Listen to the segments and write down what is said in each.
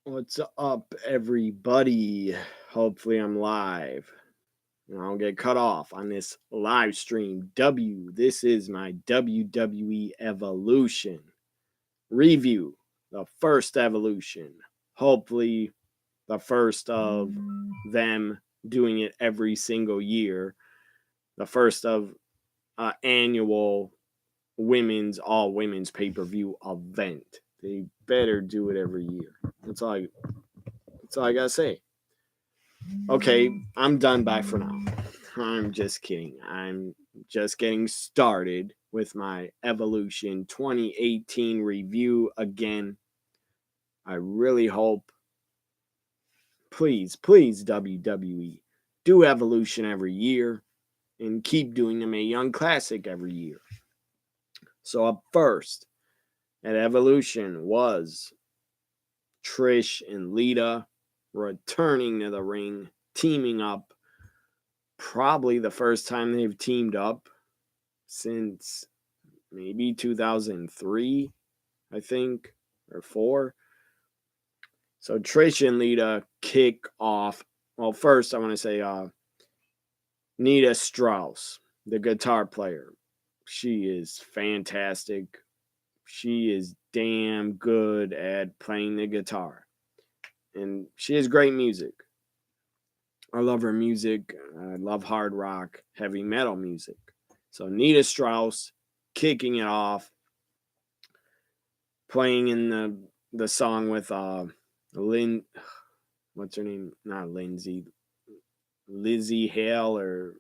What's up, everybody? Hopefully, I'm live and I don't get cut off on this live stream. This is my WWE Evolution review, the first evolution. Hopefully, the first of them doing it every single year, the first of annual all women's pay-per-view event. They better do it every year. That's all I gotta say. Okay, I'm done. Bye for now. I'm just kidding. I'm just getting started with my Evolution 2018 review again. I really hope, please, WWE, do Evolution every year and keep doing the Mae Young Classic every year. So, up first at Evolution was Trish and Lita returning to the ring, teaming up. Probably the first time they've teamed up since maybe 2003, I think, or 4. So Trish and Lita kick off. Well, first I want to say Nita Strauss, the guitar player. She is fantastic. She is damn good at playing the guitar. And she has great music. I love her music. I love hard rock, heavy metal music. So Nita Strauss kicking it off, playing in the song with what's her name? Not Lindsay, Lizzie Hale or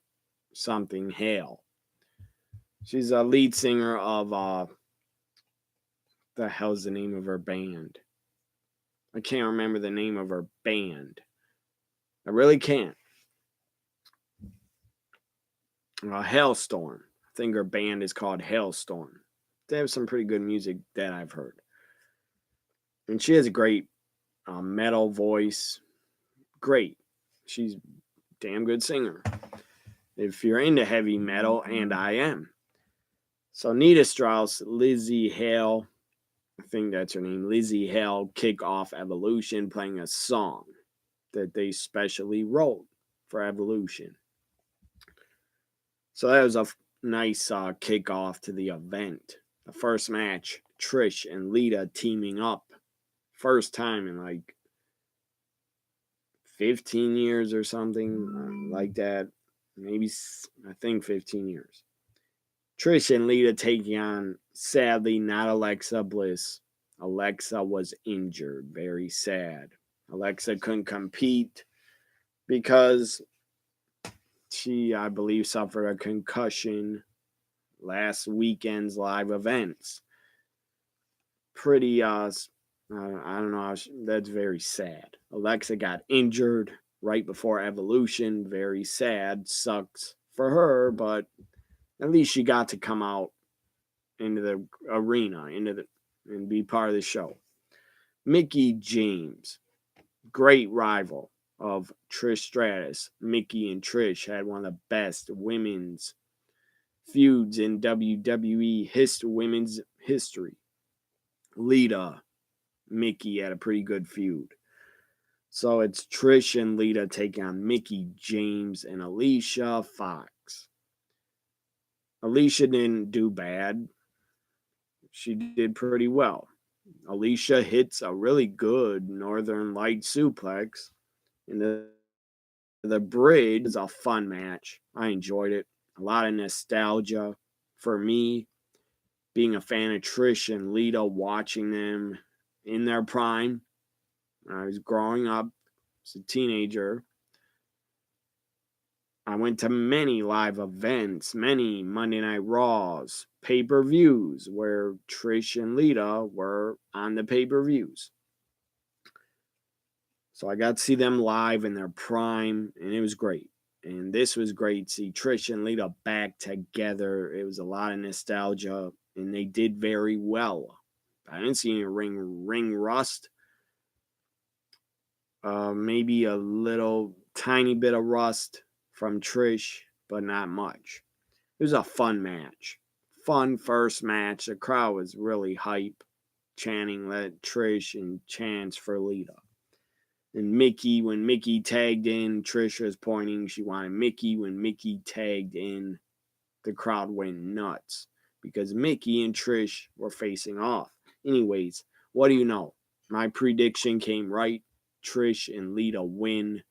something Hale. She's a lead singer of the hell's the name of her band? I can't remember the name of her band. I really can't. Hailstorm. I think her band is called Hailstorm. They have some pretty good music that I've heard. And she has a great metal voice. Great. She's a damn good singer. If you're into heavy metal, and I am. So Nita Strauss, Lizzie Hale, I think that's her name, Lizzie Hale, kick off Evolution playing a song that they specially wrote for Evolution. So that was a nice kickoff to the event. The first match, Trish and Lita teaming up. First time in like 15 years or something like that. Maybe, I think 15 years. Trish and Lita taking on, sadly, not Alexa Bliss. Alexa was injured. Very sad. Alexa couldn't compete because she, I believe, suffered a concussion last weekend's live events. Pretty, I don't know, that's very sad. Alexa got injured right before Evolution. Very sad. Sucks for her, but at least she got to come out into the arena, and be part of the show. Mickie James, great rival of Trish Stratus. Mickie and Trish had one of the best women's feuds in WWE women's history. Lita, Mickie had a pretty good feud. So it's Trish and Lita taking on Mickie James and Alicia Fox. Alicia didn't do bad. She did pretty well. Alicia hits a really good Northern Light suplex. And the bridge is a fun match. I enjoyed it. A lot of nostalgia for me. Being a fan of Trish and Lita, watching them in their prime. I was growing up as a teenager. I went to many live events, many Monday Night Raws, pay-per-views where Trish and Lita were on the pay-per-views. So I got to see them live in their prime, and it was great. And this was great to see Trish and Lita back together. It was a lot of nostalgia, and they did very well. I didn't see any ring rust. Maybe a little tiny bit of rust from Trish, but not much. It was a fun match. Fun first match. The crowd was really hype, chanting "Let Trish" and chants for Lita. And Mickey, when Mickey tagged in, Trish was pointing. She wanted Mickey. When Mickey tagged in, the crowd went nuts because Mickey and Trish were facing off. Anyways, what do you know? My prediction came right. Trish and Lita win.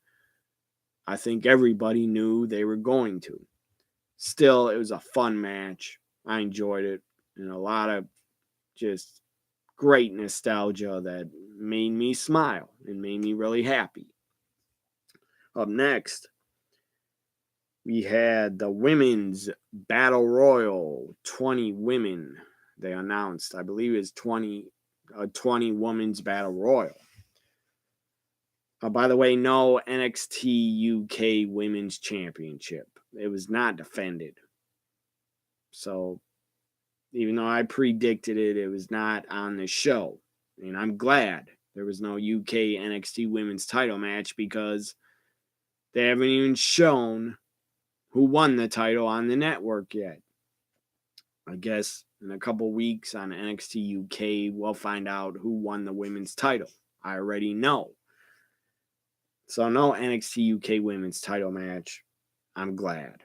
I think everybody knew they were going to. Still, it was a fun match. I enjoyed it. And a lot of just great nostalgia that made me smile and made me really happy. Up next, we had the Women's Battle Royal, 20 women. They announced, I believe it's 20 Women's Battle Royal. By the way, no NXT UK Women's Championship. It was not defended. So, even though I predicted it, it was not on the show. And I'm glad there was no UK NXT Women's title match because they haven't even shown who won the title on the network yet. I guess in a couple weeks on NXT UK, we'll find out who won the women's title. I already know. So no NXT UK women's title match. I'm glad.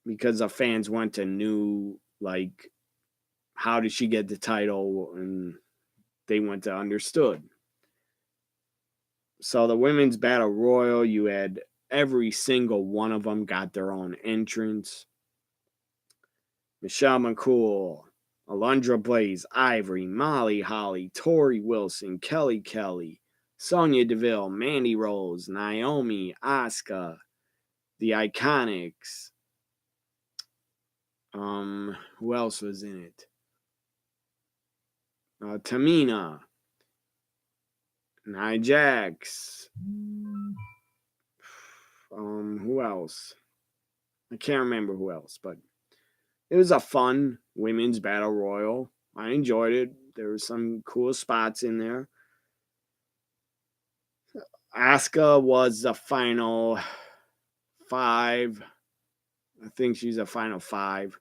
Because the fans went to knew, like, how did she get the title? And they went to understood. So the Women's Battle Royal, you had every single one of them got their own entrance. Michelle McCool, Alundra Blaze, Ivory, Molly Holly, Tori Wilson, Kelly Kelly, Sonya Deville, Mandy Rose, Naomi, Asuka, the Iconics. Who else was in it? Tamina, Nia Jax. Who else? I can't remember who else, but it was a fun women's battle royal. I enjoyed it. There were some cool spots in there. Asuka was the final 5. I think she's a final 5.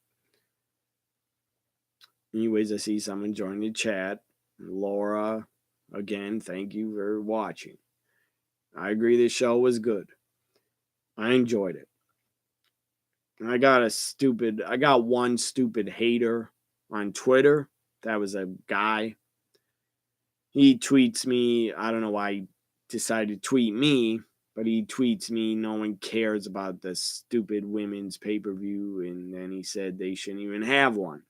Anyways, I see someone join the chat. Laura, again, thank you for watching. I agree this show was good. I enjoyed it. I got one stupid hater on Twitter. That was a guy. He tweets me. I don't know why he decided to tweet me, but he tweets me, no one cares about the stupid women's pay-per-view, and then he said they shouldn't even have one.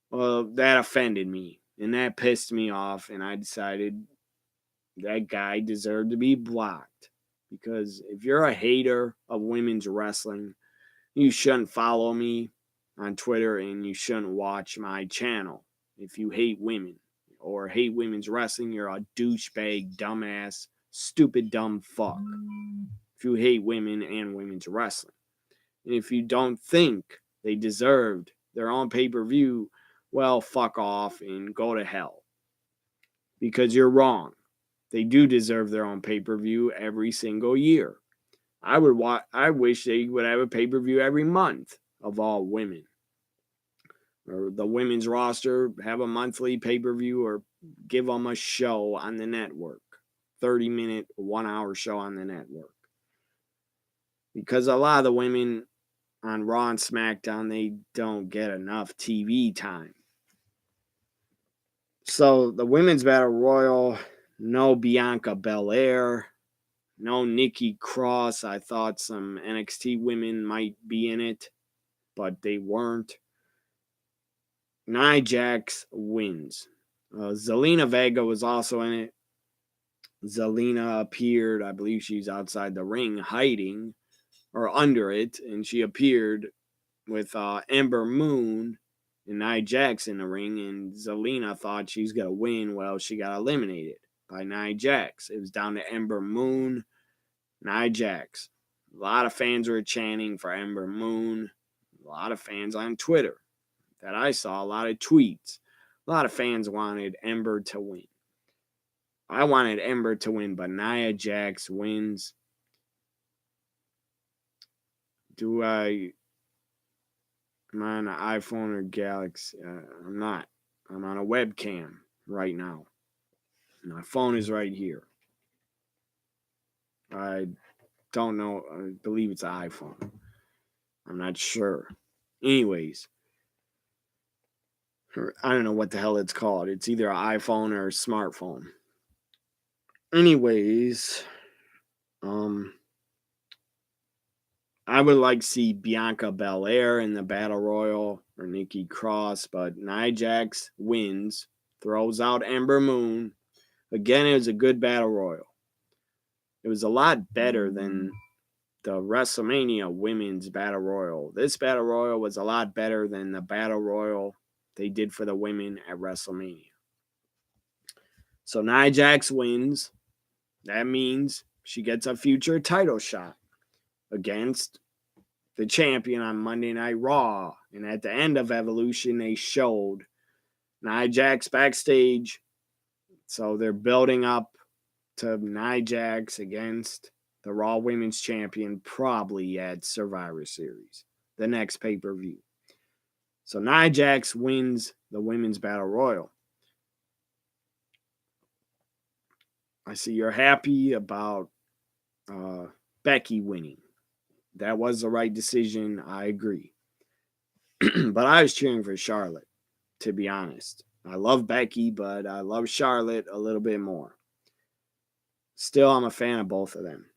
Well, that offended me, and that pissed me off, and I decided that guy deserved to be blocked. Because if you're a hater of women's wrestling, you shouldn't follow me on Twitter, and you shouldn't watch my channel. If you hate women or hate women's wrestling, you're a douchebag, dumbass, stupid, dumb fuck. If you hate women and women's wrestling. And if you don't think they deserved their own pay-per-view, well, fuck off and go to hell. Because you're wrong. They do deserve their own pay-per-view every single year. I wish they would have a pay-per-view every month of all women. Or the women's roster have a monthly pay-per-view, or give them a show on the network. 30-minute, 1-hour show on the network. Because a lot of the women on Raw and SmackDown, they don't get enough TV time. So the Women's Battle Royal, no Bianca Belair, no Nikki Cross. I thought some NXT women might be in it, but they weren't. Nia Jax wins. Zelina Vega was also in it. Zelina appeared, I believe she's outside the ring hiding, or under it, and she appeared with Ember Moon and Nia Jax in the ring, and Zelina thought she's going to win. Well, she got eliminated by Nia Jax. It was down to Ember Moon, Nia Jax. A lot of fans were chanting for Ember Moon. A lot of fans on Twitter that I saw, a lot of tweets. A lot of fans wanted Ember to win. I wanted Ember to win, but Nia Jax wins. Am I on an iPhone or Galaxy? I'm not. I'm on a webcam right now. My phone is right here. I don't know. I believe it's an iPhone. I'm not sure. Anyways, I don't know what the hell it's called. It's either an iPhone or a smartphone. Anyways, I would like to see Bianca Belair in the Battle Royal or Nikki Cross, but Nia Jax wins, throws out Ember Moon. Again, it was a good Battle Royal. It was a lot better than the WrestleMania Women's Battle Royal. This Battle Royal was a lot better than the Battle Royal they did for the women at WrestleMania. So Nia Jax wins. That means she gets a future title shot against the champion on Monday Night Raw. And at the end of Evolution, they showed Nia Jax backstage. So they're building up to Nia Jax against the Raw Women's Champion, probably at Survivor Series, the next pay-per-view. So Nia Jax wins the Women's Battle Royal. I see you're happy about Becky winning. That was the right decision. I agree. But I was cheering for Charlotte, to be honest. I love Becky, but I love Charlotte a little bit more. Still, I'm a fan of both of them.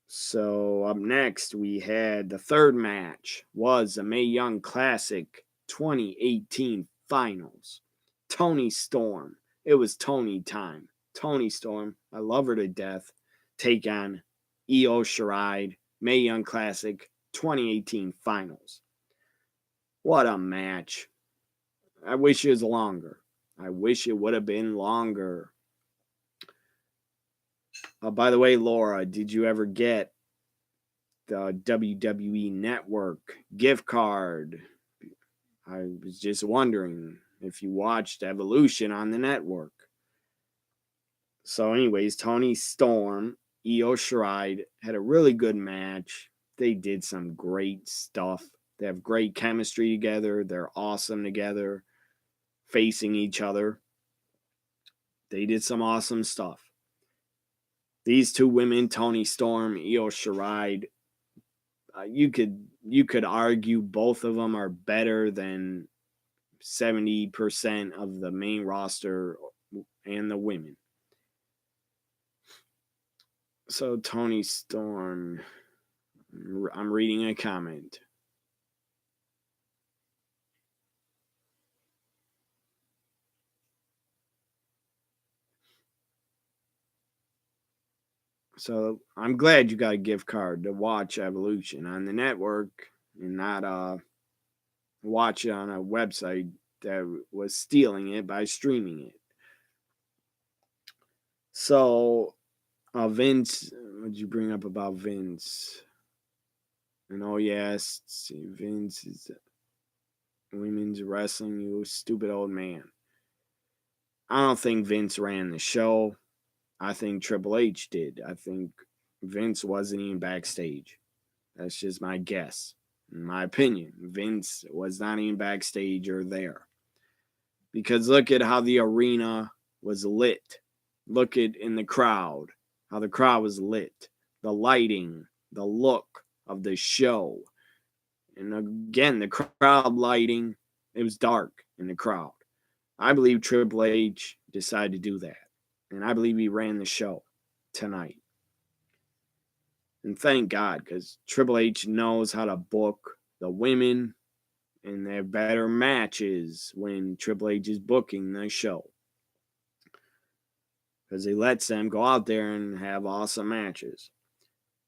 So up next, we had the third match was the Mae Young Classic 2018 Finals. Toni Storm. It was Toni time. Toni Storm, I love her to death. Take on Io Shirai, Mae Young Classic 2018 Finals. What a match. I wish it was longer. I wish it would have been longer. By the way, Laura, did you ever get the WWE Network gift card? I was just wondering if you watched Evolution on the network. So anyways, Toni Storm, Io Shirai had a really good match. They did some great stuff. They have great chemistry together. They're awesome together, facing each other. They did some awesome stuff. These two women, Toni Storm, Io Shirai, you could argue both of them are better than 70% of the main roster and the women. So Toni Storm, I'm reading a comment. So I'm glad you got a gift card to watch Evolution on the network and not watch it on a website that was stealing it by streaming it. So Vince, what'd you bring up about Vince? And oh yes, Vince is women's wrestling, you stupid old man. I don't think Vince ran the show. I think Triple H did. I think Vince wasn't even backstage. That's just my guess. In my opinion, Vince was not even backstage or there. Because look at how the arena was lit. Look at in the crowd, how the crowd was lit. The lighting, the look of the show. And again, the crowd lighting, it was dark in the crowd. I believe Triple H decided to do that. And I believe he ran the show tonight. And thank God, because Triple H knows how to book the women, and they have better matches when Triple H is booking the show. Because he lets them go out there and have awesome matches.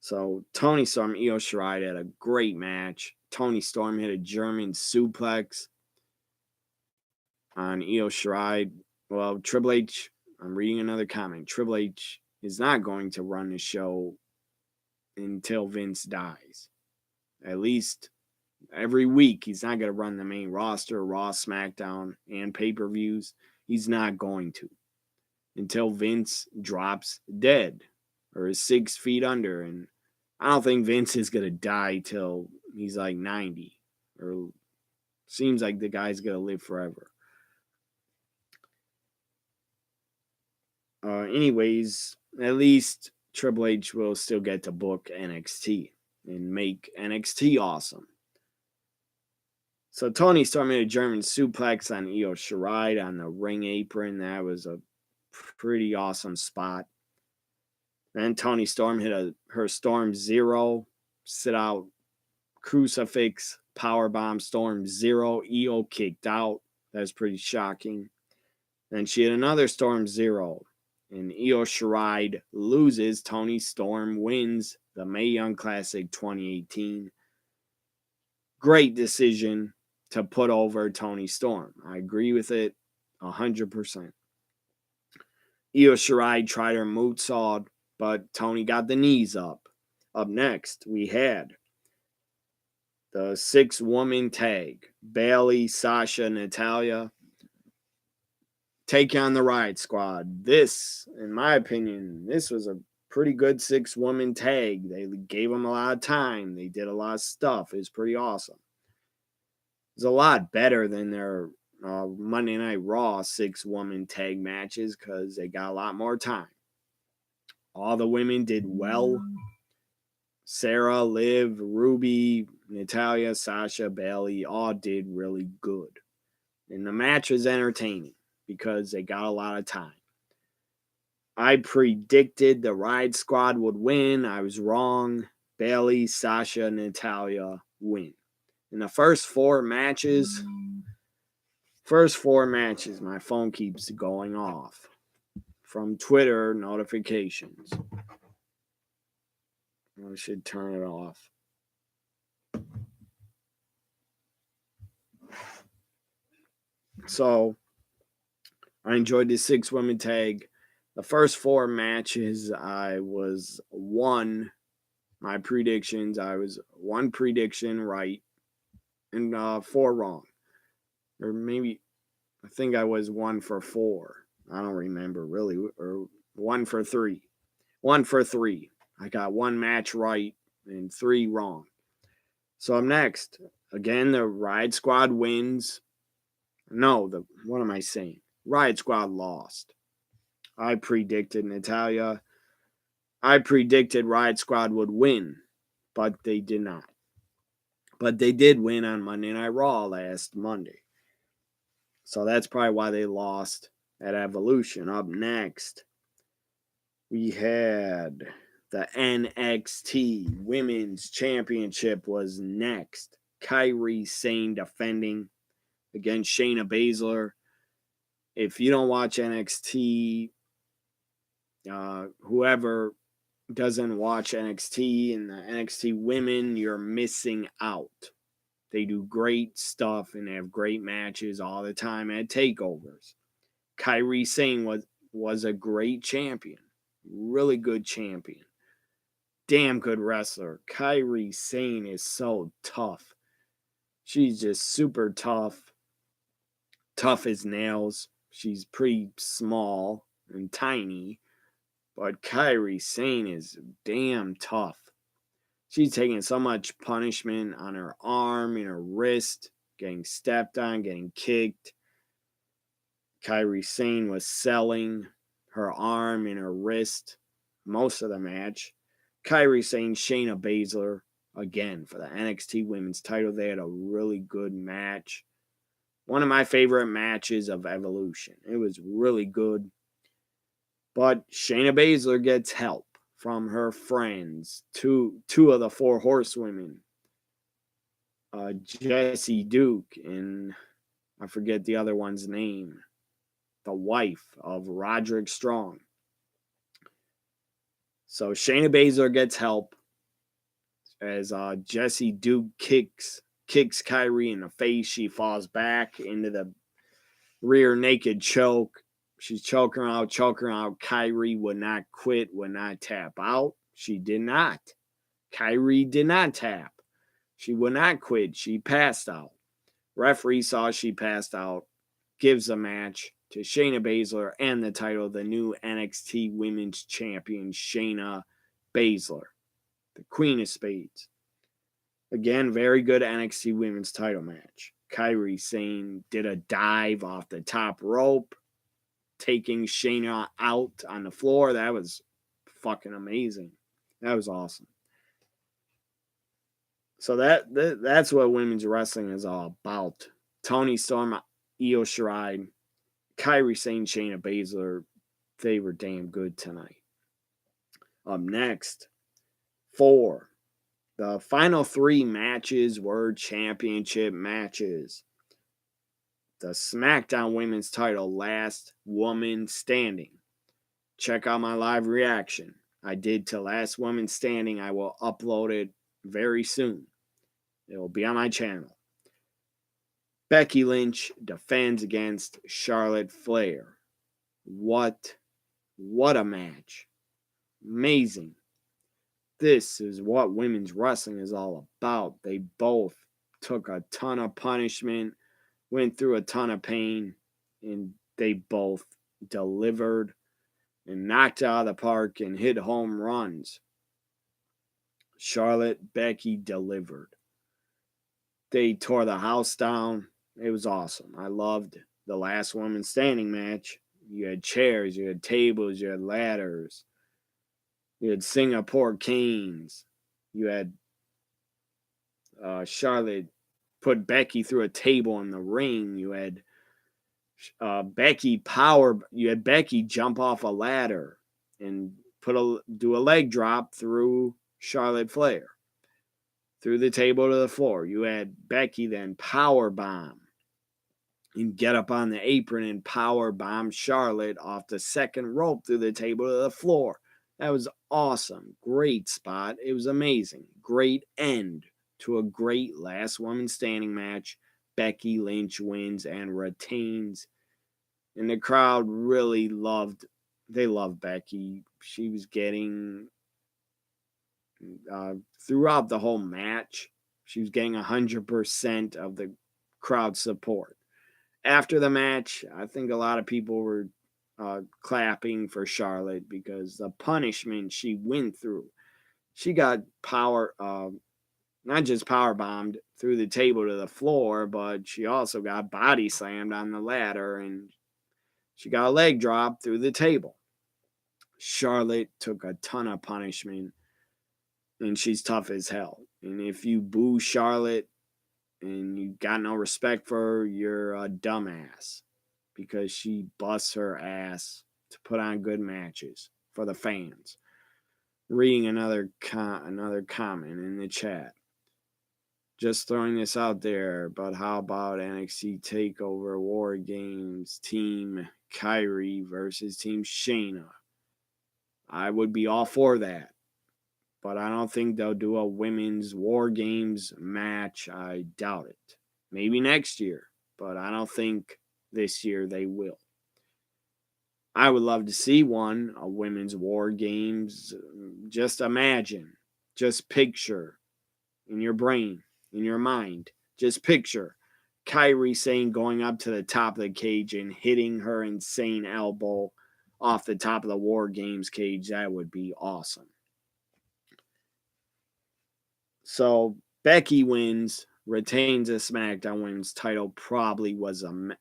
So Toni Storm, Io Shirai had a great match. Toni Storm hit a German suplex on Io Shirai. Well, Triple H, I'm reading another comment. Triple H is not going to run the show until Vince dies. At least every week, he's not going to run the main roster, Raw, SmackDown, and pay-per-views. He's not going to until Vince drops dead or is 6 feet under. And I don't think Vince is going to die till he's like 90, or seems like the guy's going to live forever. Anyways, at least Triple H will still get to book NXT and make NXT awesome. So Tony Storm made a German suplex on Io Shirai on the ring apron. That was a pretty awesome spot. Then Tony Storm hit her Storm Zero, sit out crucifix, powerbomb Storm Zero. Io kicked out. That was pretty shocking. Then she hit another Storm Zero. And Io Shirai loses. Tony Storm wins the Mae Young Classic 2018. Great decision to put over Tony Storm. I agree with it 100%. Io Shirai tried her moonsault, but Tony got the knees up. Up next, we had the 6-woman tag. Bayley, Sasha, Natalya take on the Riot Squad. This, in my opinion, this was a pretty good 6-woman tag. They gave them a lot of time. They did a lot of stuff. It was pretty awesome. It's a lot better than their Monday Night Raw 6-woman tag matches because they got a lot more time. All the women did well. Sarah, Liv, Ruby, Natalya, Sasha, Bayley all did really good. And the match was entertaining because they got a lot of time. I predicted the Riot Squad would win. I was wrong. Bayley, Sasha, Natalya win. In the first four matches, my phone keeps going off from Twitter notifications. I should turn it off. So, I enjoyed the 6-woman tag. The first four matches, I was one. My predictions, I was one prediction right and 4 wrong. Or maybe, I think I was 1 for 4. I don't remember really. Or 1 for 3. 1 for 3. I got 1 match right and 3 wrong. So I'm next. Again, the Riot Squad wins. No, what am I saying? Riot Squad lost. I predicted Natalya. I predicted Riot Squad would win, but they did not. But they did win on Monday Night Raw last Monday. So that's probably why they lost at Evolution. Up next, we had the NXT Women's Championship was next. Kairi Sane defending against Shayna Baszler. If you don't watch NXT, whoever doesn't watch NXT and the NXT women, you're missing out. They do great stuff and they have great matches all the time at takeovers. Kairi Sane was a great champion. Really good champion. Damn good wrestler. Kairi Sane is so tough. She's just super tough. Tough as nails. She's pretty small and tiny. But Kairi Sane is damn tough. She's taking so much punishment on her arm and her wrist, getting stepped on, getting kicked. Kairi Sane was selling her arm and her wrist most of the match. Kairi Sane, Shayna Baszler, again, for the NXT Women's title. They had a really good match. One of my favorite matches of Evolution. It was really good. But Shayna Baszler gets help from her friends. Two of the 4 horsewomen. Jessie Duke and I forget the other one's name. The wife of Roderick Strong. So Shayna Baszler gets help as Jessie Duke kicks Kairi in the face. She falls back into the rear naked choke. She's choking her out. Kairi would not quit, would not tap out. She did not. Kairi did not tap. She would not quit. She passed out. Referee saw she passed out. Gives the match to Shayna Baszler and the title, the new NXT Women's Champion, Shayna Baszler, the Queen of Spades. Again, very good NXT Women's title match. Kairi Sane did a dive off the top rope. taking Shayna out on the floor. That was fucking amazing. That was awesome. So that's what women's wrestling is all about. Toni Storm, Io Shirai, Kairi Sane, Shayna Baszler, they were damn good tonight. Up next, 4. The final 3 matches were championship matches. The SmackDown Women's title, Last Woman Standing. Check out my live reaction I did to Last Woman Standing. I will upload it very soon. It will be on my channel. Becky Lynch defends against Charlotte Flair. What a match. Amazing. This is what women's wrestling is all about. They both took a ton of punishment, went through a ton of pain, and they both delivered and knocked out of the park and hit home runs. Charlotte, Becky delivered. They tore the house down. It was awesome. I loved the Last Woman Standing match. You had chairs, you had tables, you had ladders. You had Singapore canes. You had Charlotte put Becky through a table in the ring. You had Becky jump off a ladder and do a leg drop through Charlotte Flair through the table to the floor. You had Becky then power bomb and get up on the apron and power bomb Charlotte off the second rope through the table to the floor. That was awesome. Great spot. It was amazing. Great end to a great Last Woman Standing match. Becky Lynch wins and retains. And the crowd really loved Becky. She was getting, throughout the whole match, she was getting 100% of the crowd support. After the match, I think a lot of people were clapping for Charlotte because the punishment she went through. She got not just power bombed through the table to the floor, but she also got body slammed on the ladder and she got a leg drop through the table. Charlotte took a ton of punishment and she's tough as hell. And if you boo Charlotte and you got no respect for her, you're a dumbass. Because she busts her ass to put on good matches for the fans. Reading another comment in the chat. Just throwing this out there, but how about NXT TakeOver War Games Team Kyrie versus Team Shayna? I would be all for that. But I don't think they'll do a women's War Games match. I doubt it. Maybe next year, but I don't think this year they will. I would love to see a women's War Games. Just imagine, just picture in your brain, in your mind, just picture Kairi Sane going up to the top of the cage and hitting her insane elbow off the top of the War Games cage. That would be awesome. So Becky wins, retains a SmackDown Women's title. Probably was I'm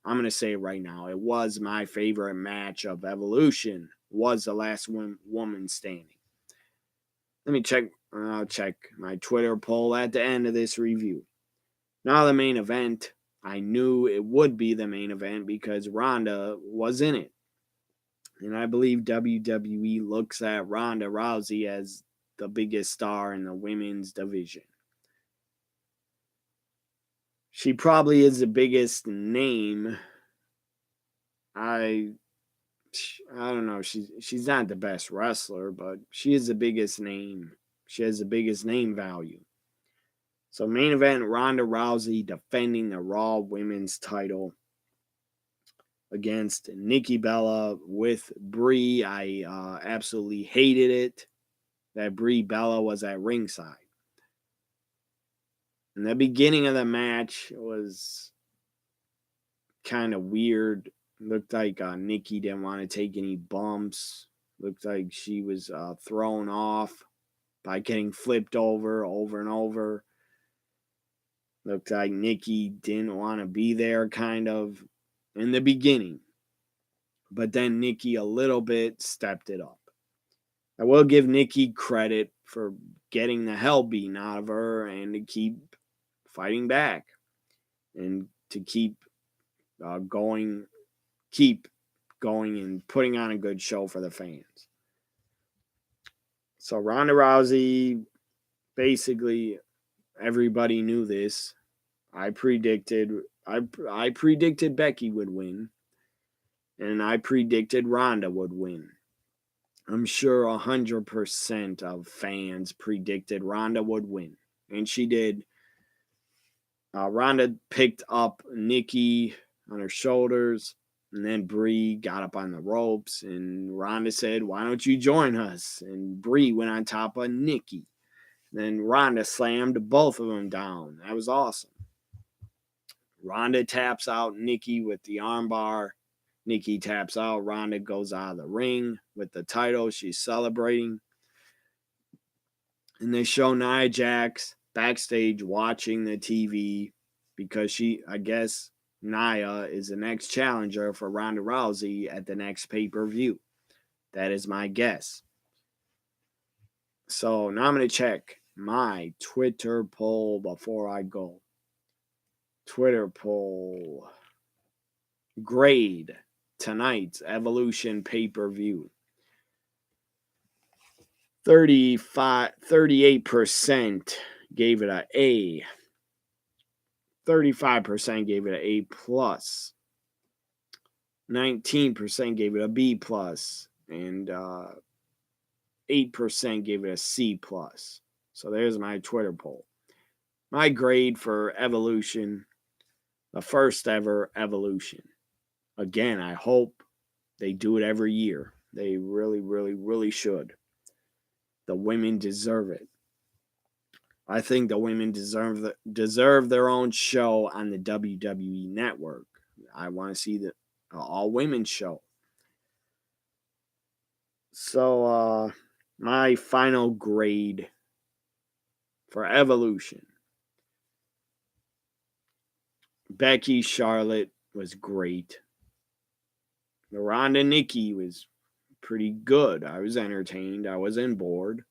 going to say it right now. It was my favorite match of Evolution. Was the Last Woman Standing. Let me check. I'll check my Twitter poll at the end of this review. Now the main event. I knew it would be the main event because Ronda was in it. And I believe WWE looks at Ronda Rousey as the biggest star in the women's division. She probably is the biggest name. I don't know. She's not the best wrestler, but she is the biggest name. She has the biggest name value. So main event, Ronda Rousey defending the Raw Women's title against Nikki Bella with Brie. I absolutely hated it that Brie Bella was at ringside. And the beginning of the match was kind of weird. Looked like Nikki didn't want to take any bumps. Looked like she was thrown off by getting flipped over and over. Looked like Nikki didn't want to be there, kind of, in the beginning. But then Nikki a little bit stepped it up. I will give Nikki credit for getting the hell beaten out of her and to keep fighting back and to keep going and putting on a good show for the fans. So Ronda Rousey, basically everybody knew this. I predicted Becky would win, and I predicted Ronda would win. I'm sure 100% of fans predicted Ronda would win, and she did. Ronda picked up Nikki on her shoulders, and then Brie got up on the ropes, and Ronda said, "Why don't you join us?" And Brie went on top of Nikki. Then Ronda slammed both of them down. That was awesome. Ronda taps out Nikki with the armbar. Nikki taps out. Ronda goes out of the ring with the title. She's celebrating. And they show Nia Jax backstage watching the TV because I guess Nia is the next challenger for Ronda Rousey at the next pay-per-view. That is my guess. So now I'm going to check my Twitter poll before I go. Twitter poll. Grade tonight's Evolution pay-per-view. 38% gave it an A. 35% gave it an A plus. 19% gave it a B plus. And 8% gave it a C plus. So there's my Twitter poll. My grade for Evolution, the first ever Evolution. Again, I hope they do it every year. They really, really, really should. The women deserve it. I think the women deserve their own show on the WWE network. I want to see the all-women show. So, my final grade for Evolution. Becky Charlotte was great. The Ronda Nikki was pretty good. I was entertained. I wasn't bored.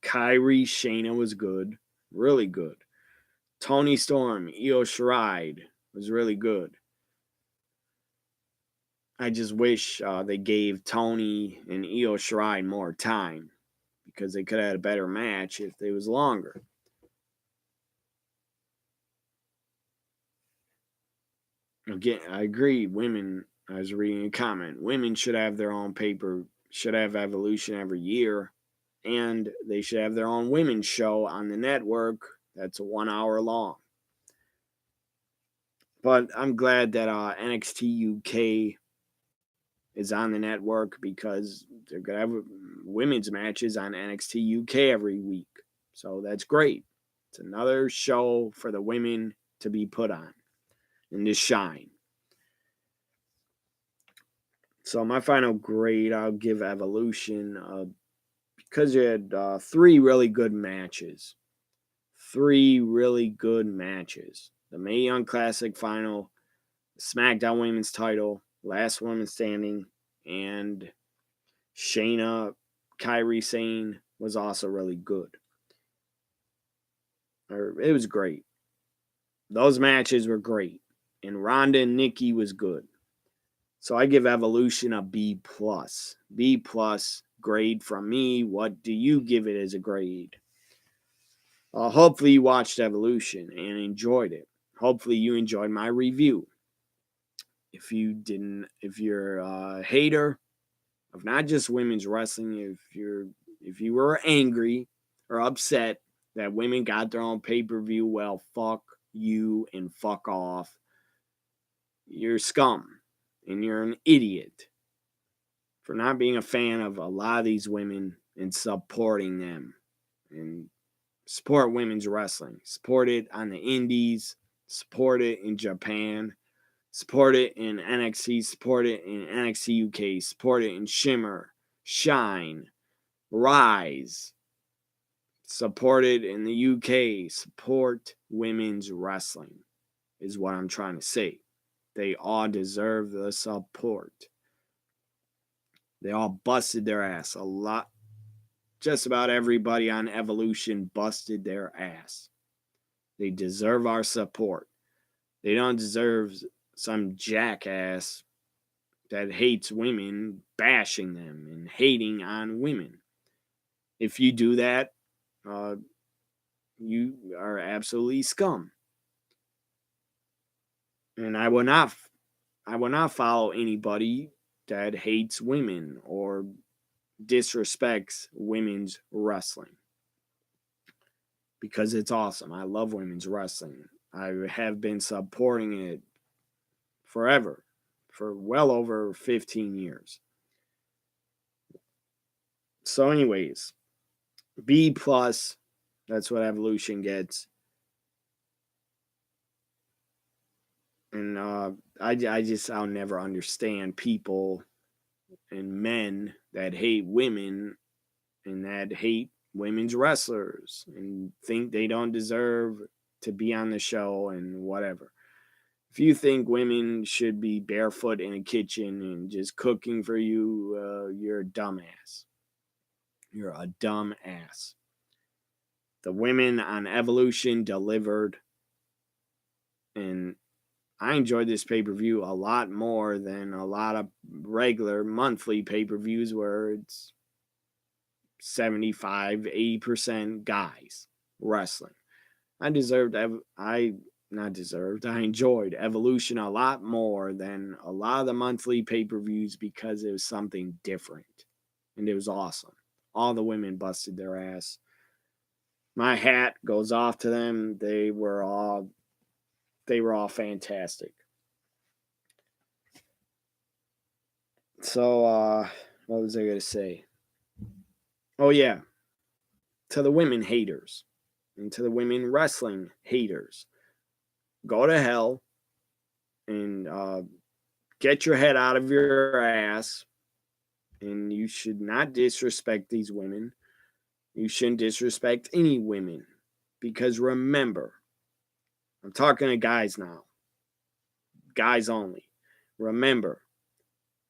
Kairi Shayna was good. Really good. Toni Storm, Io Shirai was really good. I just wish they gave Toni and Io Shirai more time because they could have had a better match if it was longer. Again, I agree. Women, I was reading a comment. Women should have their own should have Evolution every year, and they should have their own women's show on the network that's 1 hour long. But I'm glad that NXT UK is on the network because they're going to have women's matches on NXT UK every week. So that's great. It's another show for the women to be put on and to shine. So my final grade, I'll give Evolution because you had 3 really good matches. 3 really good matches. The Mae Young Classic final, the SmackDown Women's title, Last Woman Standing, and Shayna Kairi Sane was also really good. It was great. Those matches were great. And Ronda and Nikki was good. So I give Evolution a B plus. B plus grade from me. What do you give it as a grade? Hopefully you watched Evolution and enjoyed it. Hopefully you enjoyed my review. If you didn't, if you're a hater of not just women's wrestling, if you were angry or upset that women got their own pay-per-view, well, fuck you and fuck off. You're scum and you're an idiot for not being a fan of a lot of these women and supporting them. And support women's wrestling. Support it on the indies. Support it in Japan. Support it in NXT. Support it in NXT UK. Support it in Shimmer, Shine, Rise. Support it in the UK. Support women's wrestling is what I'm trying to say. They all deserve the support. They all busted their ass. A lot, just about everybody on Evolution busted their ass. They deserve our support. They don't deserve some jackass that hates women bashing them and hating on women. If you do that, you are absolutely scum. And I will not follow anybody that hates women or disrespects women's wrestling, because it's awesome. I love women's wrestling. I have been supporting it forever, for well over 15 years. So, anyways, B plus, that's what Evolution gets. And I'll never understand people and men that hate women and that hate women's wrestlers and think they don't deserve to be on the show and whatever. If you think women should be barefoot in a kitchen and just cooking for you, you're a dumbass. You're a dumbass. The women on Evolution delivered, and I enjoyed this pay-per-view a lot more than a lot of regular monthly pay-per-views where it's 75, 80% guys wrestling. I enjoyed Evolution a lot more than a lot of the monthly pay-per-views because it was something different. And it was awesome. All the women busted their ass. My hat goes off to them. They were all fantastic. So, what was I going to say? Oh, yeah. To the women haters and to the women wrestling haters, go to hell and get your head out of your ass. And you should not disrespect these women. You shouldn't disrespect any women. Because remember, I'm talking to guys now. Guys only. Remember,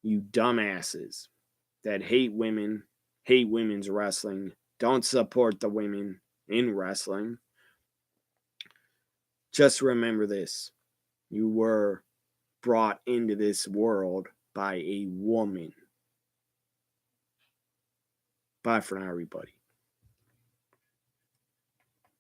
you dumbasses that hate women, hate women's wrestling, don't support the women in wrestling. Just remember this. You were brought into this world by a woman. Bye for now, everybody.